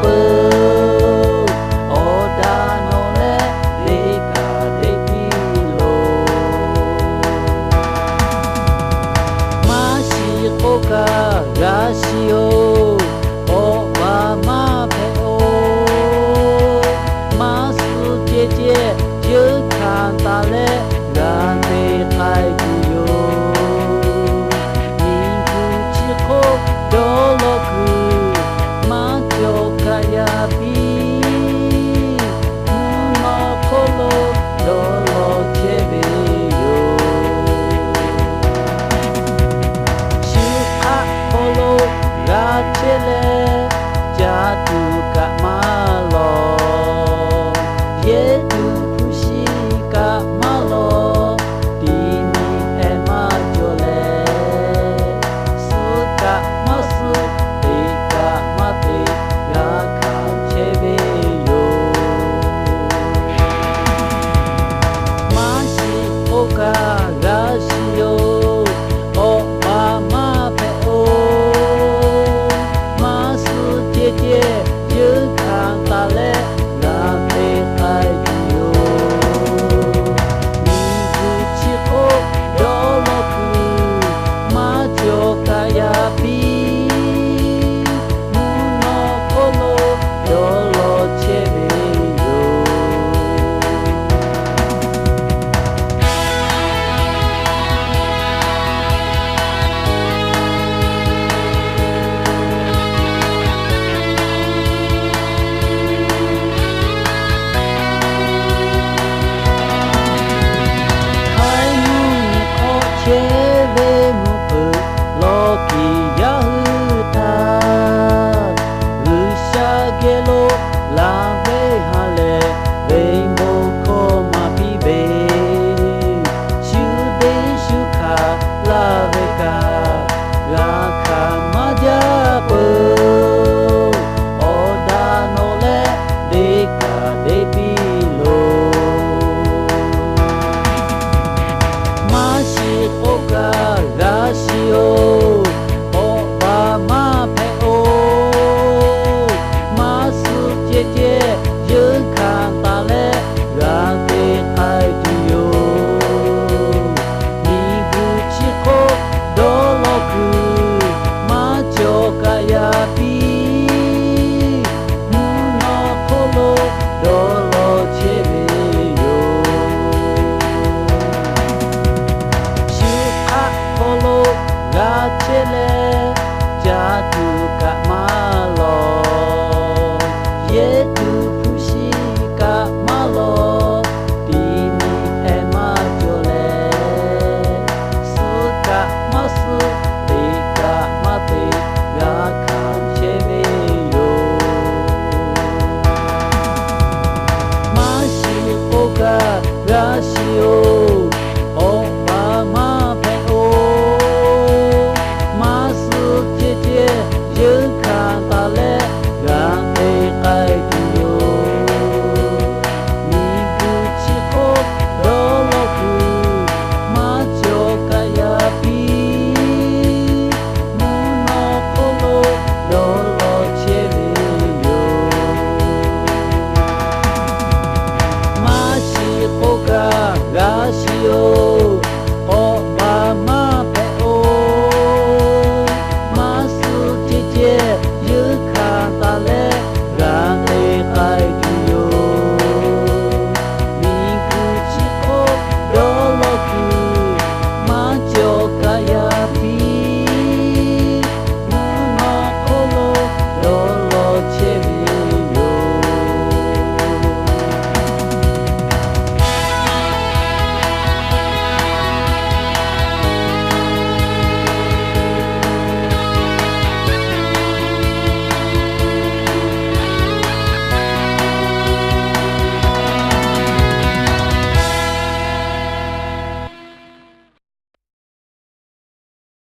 ぶおだのれでかできろましこからしよおばまぺおます姐姐就看到了让你开不有你不知后多了个马就该呀比不马可了多了切没有是啊可了拉切了家都干嘛了也都不是干嘛了地你爱嘛就来是干嘛是得干嘛得呀看切没有马西欧嘎拉西哟哦妈妈陪哦马是姐姐就看到了让你爱的哟你不知后多了个马就该呀比不能可了多了切没有海母你可切为母不落地呀他日下给了拉为哈嘞为母可嘛比呗修得修卡拉为卡拉卡嘛家不哦达诺嘞得卡得比喽马西欧嘎拉西哟哦爸妈陪哦马是姐姐就看到了让你爱的哟你不知后多了个马就该呀比不能可了多了切没有是啊可了拉切了家都干嘛了也都不是干嘛了地你爱嘛就来是干嘛是得干嘛得呀看切没有马西欧嘎拉西哟哦爸妈陪哦马是姐姐就看到了